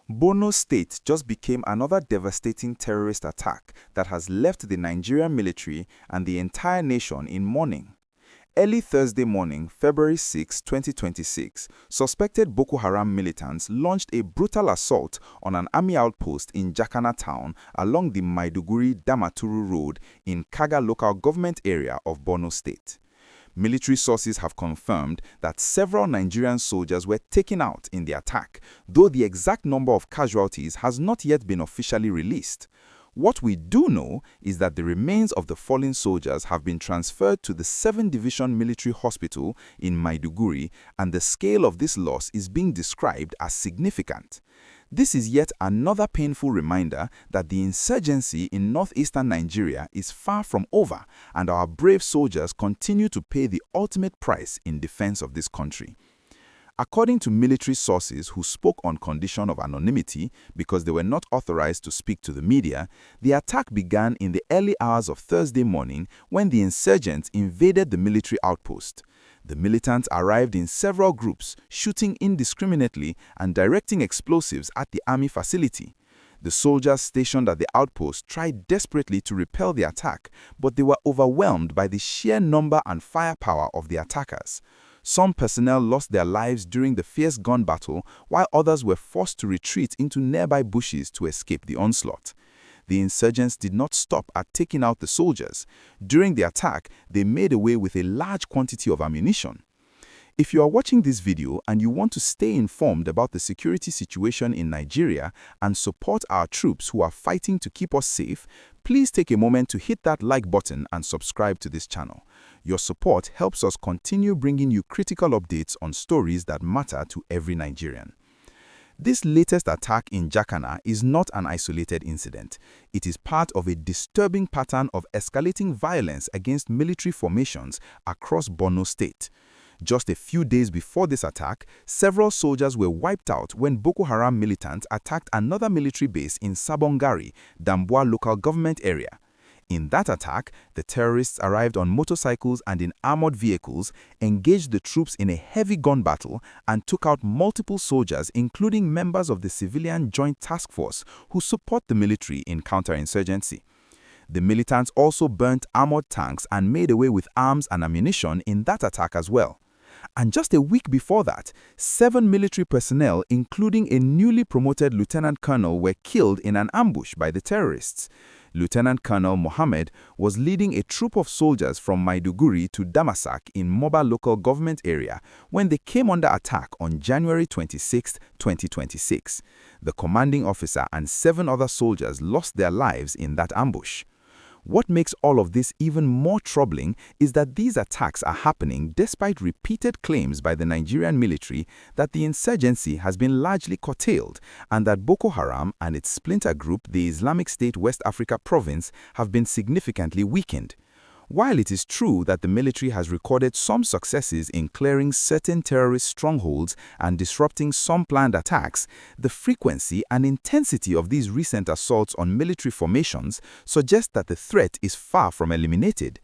Borno State just became another devastating terrorist attack that has left the Nigerian military and the entire nation in mourning. Early Thursday morning, February 6, 2026, suspected Boko Haram militants launched a brutal assault on an army outpost in Jakana town along the Maiduguri-Damaturu Road in Kaga local government area of Borno State. Military sources have confirmed that several Nigerian soldiers were taken out in the attack, though the exact number of casualties has not yet been officially released. What we do know is that the remains of the fallen soldiers have been transferred to the 7th Division Military Hospital in Maiduguri, and the scale of this loss is being described as significant. This is yet another painful reminder that the insurgency in northeastern Nigeria is far from over, and our brave soldiers continue to pay the ultimate price in defense of this country. According to military sources who spoke on condition of anonymity because they were not authorized to speak to the media, the attack began in the early hours of Thursday morning when the insurgents invaded the military outpost. The militants arrived in several groups, shooting indiscriminately and directing explosives at the army facility. The soldiers stationed at the outpost tried desperately to repel the attack, but they were overwhelmed by the sheer number and firepower of the attackers. Some personnel lost their lives during the fierce gun battle, while others were forced to retreat into nearby bushes to escape the onslaught. The insurgents did not stop at taking out the soldiers. During the attack, they made away with a large quantity of ammunition. If you are watching this video and you want to stay informed about the security situation in Nigeria and support our troops who are fighting to keep us safe, please take a moment to hit that like button and subscribe to this channel. Your support helps us continue bringing you critical updates on stories that matter to every Nigerian. This latest attack in Jakana is not an isolated incident. It is part of a disturbing pattern of escalating violence against military formations across Borno State. Just a few days before this attack, several soldiers were wiped out when Boko Haram militants attacked another military base in Sabongari, Damboa local government area. In that attack, the terrorists arrived on motorcycles and in armored vehicles, engaged the troops in a heavy gun battle, and took out multiple soldiers, including members of the Civilian Joint Task Force who support the military in counterinsurgency. The militants also burnt armored tanks and made away with arms and ammunition in that attack as well. And just a week before that, 7 military personnel, including a newly promoted lieutenant colonel, were killed in an ambush by the terrorists. Lieutenant Colonel Mohammed was leading a troop of soldiers from Maiduguri to Damasak in Moba local government area when they came under attack on January 26, 2026. The commanding officer and 7 other soldiers lost their lives in that ambush. What makes all of this even more troubling is that these attacks are happening despite repeated claims by the Nigerian military that the insurgency has been largely curtailed and that Boko Haram and its splinter group, the Islamic State West Africa Province, have been significantly weakened. While it is true that the military has recorded some successes in clearing certain terrorist strongholds and disrupting some planned attacks, the frequency and intensity of these recent assaults on military formations suggest that the threat is far from eliminated.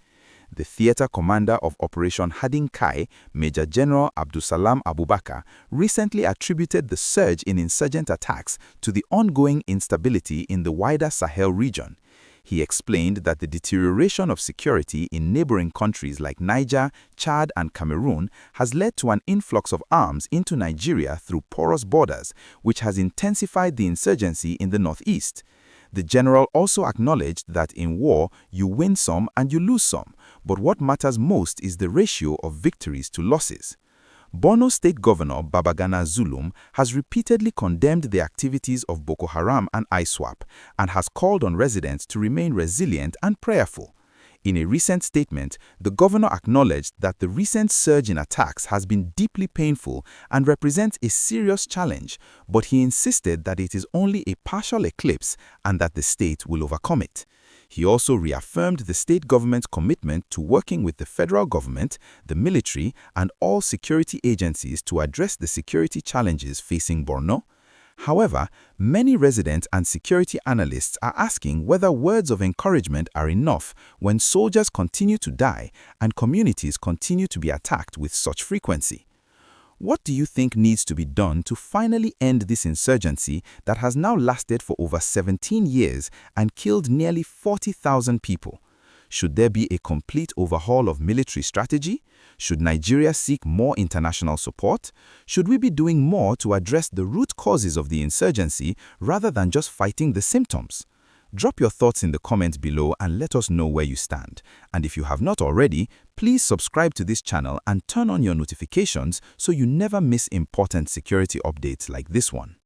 The theater commander of Operation Hadin Kai, Major General Abdusalam Abubakar, recently attributed the surge in insurgent attacks to the ongoing instability in the wider Sahel region. He explained that the deterioration of security in neighboring countries like Niger, Chad, and Cameroon has led to an influx of arms into Nigeria through porous borders, which has intensified the insurgency in the northeast. The general also acknowledged that in war, you win some and you lose some, but what matters most is the ratio of victories to losses. Borno State Governor Babagana Zulum has repeatedly condemned the activities of Boko Haram and ISWAP and has called on residents to remain resilient and prayerful. In a recent statement, the governor acknowledged that the recent surge in attacks has been deeply painful and represents a serious challenge, but he insisted that it is only a partial eclipse and that the state will overcome it. He also reaffirmed the state government's commitment to working with the federal government, the military, and all security agencies to address the security challenges facing Borno. However, many residents and security analysts are asking whether words of encouragement are enough when soldiers continue to die and communities continue to be attacked with such frequency. What do you think needs to be done to finally end this insurgency that has now lasted for over 17 years and killed nearly 40,000 people? Should there be a complete overhaul of military strategy? Should Nigeria seek more international support? Should we be doing more to address the root causes of the insurgency rather than just fighting the symptoms? Drop your thoughts in the comments below and let us know where you stand. And if you have not already, please subscribe to this channel and turn on your notifications so you never miss important security updates like this one.